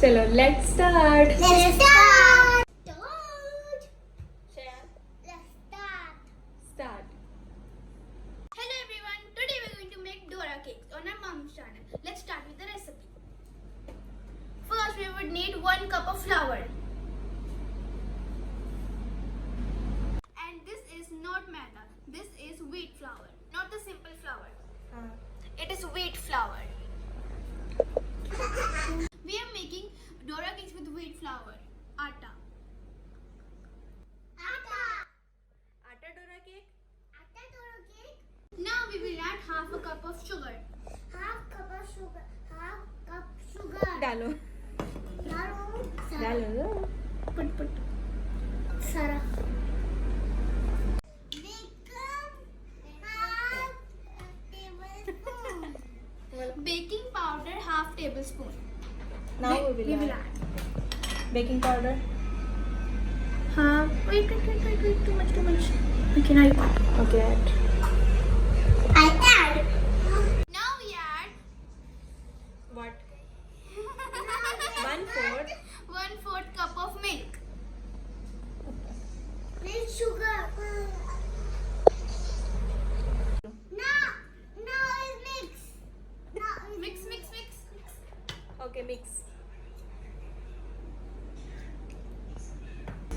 चलो let's start. Let's start. Shayan, Let's start. start. Hello everyone, today we are going to make Dora cakes on our mom's channel. Let's start with the recipe. First we would need 1 cup of flour. And this is not maida, this is wheat flour, not the simple flour. It is wheat flour. We are making Dora cakes with wheat flour, atta. Atta Dora cake. Now we will add half a cup of sugar. Half cup sugar. डालो. Sara. Put. Sara. Baking powder half tablespoon. Now we will add baking powder. Wait, too much. Okay, now you add. Okay, add. I add. Now we add What? 1/4. 1/4 cup of milk. Milk sugar. Now it mix. Mix. Okay, mix.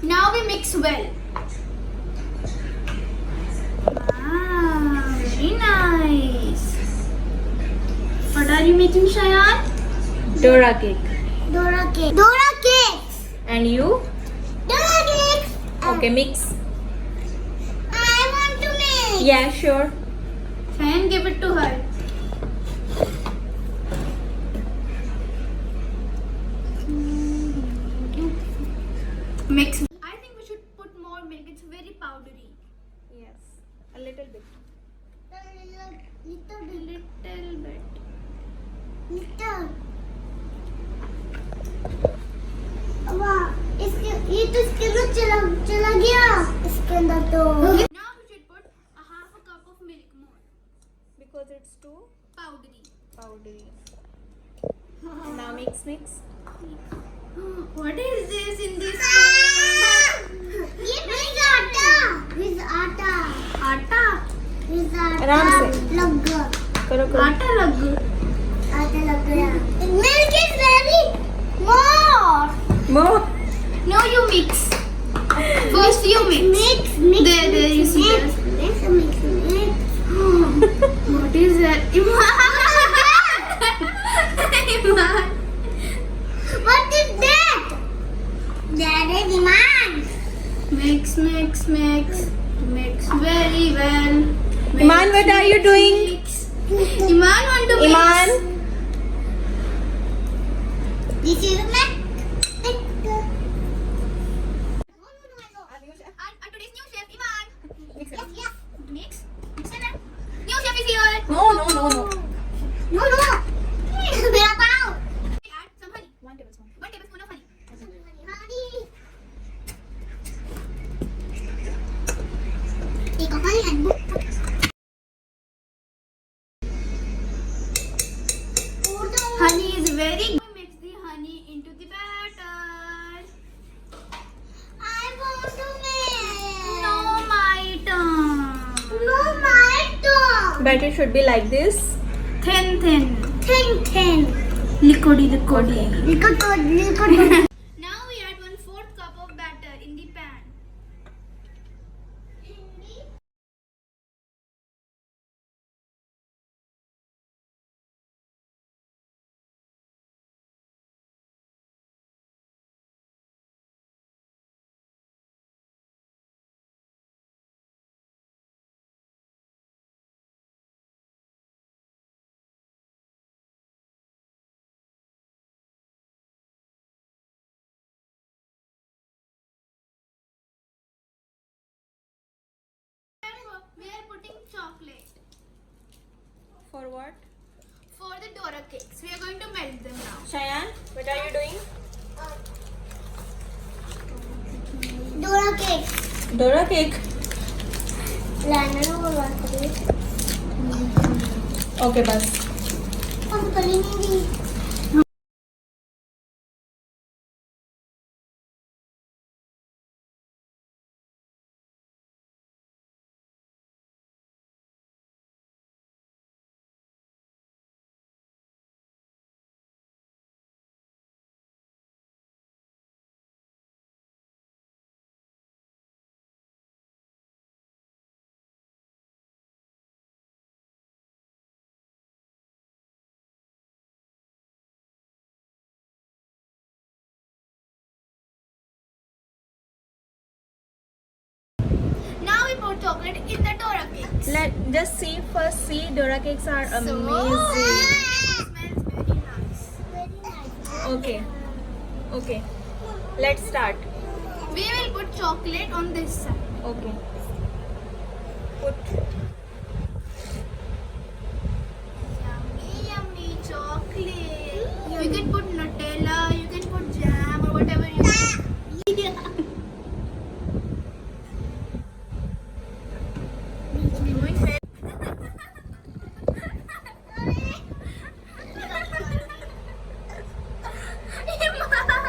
Now we mix well. Very nice. What are you making, Shayan? Dora cake. Dora cakes. And you? Dora cakes. Okay, mix. I want to make. Yeah, sure. Shayan, give it to her. Mix. I think we should put more milk. It's very powdery. Yes, a little bit. Little Little bit. little. वाह, ये तो इसके अंदर चला गया इसके अंदर तो Now we should put a half a cup of milk more. Because it's too Powdery. powdery. Now mix. What is this in this? ये आटा Atta. आराम से. लग गया करो. Atta lag. आटा लग गया milk is very more More. No, you mix. First you mix. mix There you see that. mix What is that? Iman. what is that is Iman Mix very well. Iman, what are you doing? Mix. Iman want to mix. Iman. this is my Today's new chef, Iman. Mix it. yes Mix it. New chef is here. No. no मेरा पाव Add some honey. 1 tablespoon. 1 tablespoon of honey. Honey is very good. Mix the honey into the batter. I want to make No, my turn. no my turn Batter should be like this. Thin. ten Liquidy. liquid Now we add 1/4 cup of batter in the pan. We are putting chocolate For what? for the Dora cakes. We are going to melt them now. Shayan, what are you doing? Dora cake Dora cake. Okay, bas. हम करेंगे chocolate in the Dora cakes. Just see first. See, Dora cakes are amazing. It smells very nice. Very nice. Okay. Okay. Let's start. We will put chocolate on this side. Okay. Put. Yummy, yummy chocolate. You can put Nutella, you can put jam or whatever you want. Doing very-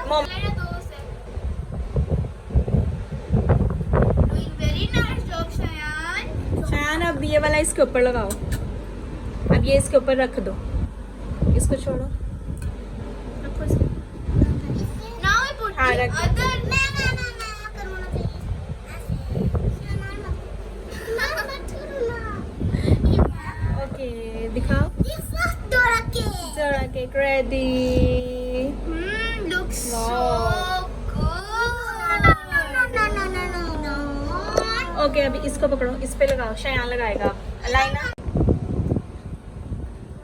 Mom. Doing very nice job, Shayan. Shayan अब ये वाला इसके ऊपर लगाओ. अब ये इसके ऊपर रख दो. इसको छोड़ो. रखो इसको. Now we put हाँ, the रख दो. other. करवाना चाहिए Okay. दिखाओ. Dora cake. Dora cake ready. Looks Wow. so good. No. Okay अभी इसको पकड़ो. इस पे लगाओ. शायान लगाएगा. लाइना.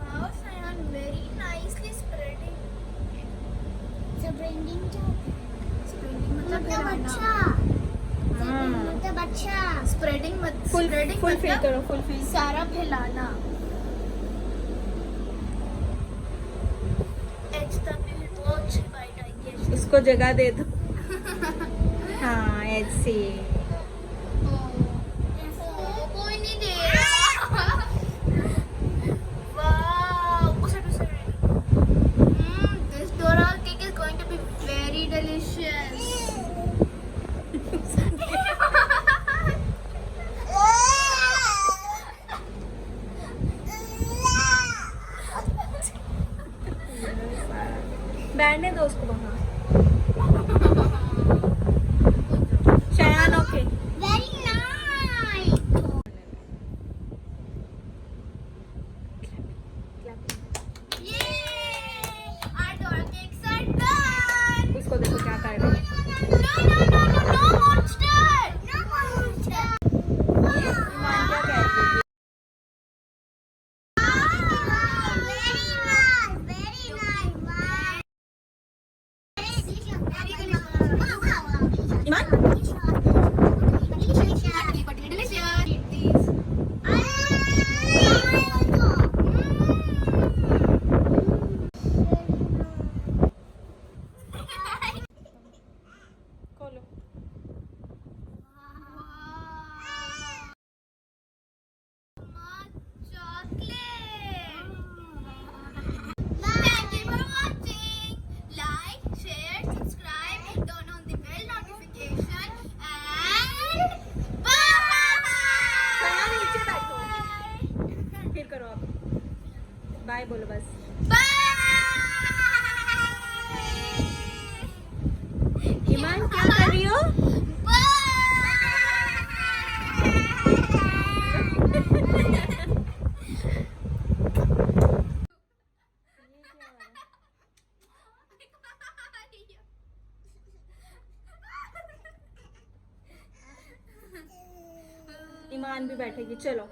Wow, Shayan, very nicely spreading. Spreading Spreading मतलब अच्छा. Spreading full spreading full fill मतलब करो. Full fill. सारा फैलाना. एज तक भी बहुत अच्छी बाइट आई है. उसको जगह दे दो. हाँ ऐसे. कोई नहीं दे रहा. Wow, this Dora cake is going to be very delicious. बैठने दो उसको वहाँ. Shayan okay. Very nice. Yay! Our Dora cakes are done. उसको देखो क्या कर रहे हैं. No monster. ईमान क्या कह रही है? ईमान खोलो. Thank you for watching. Like, share, subscribe, turn on the bell notification, and Shayan नीचे बैठो. bye. फिर करो आप. बाय बोलो बस. ईमान क्या कर रही हो? ईमान भी बैठेगी. चलो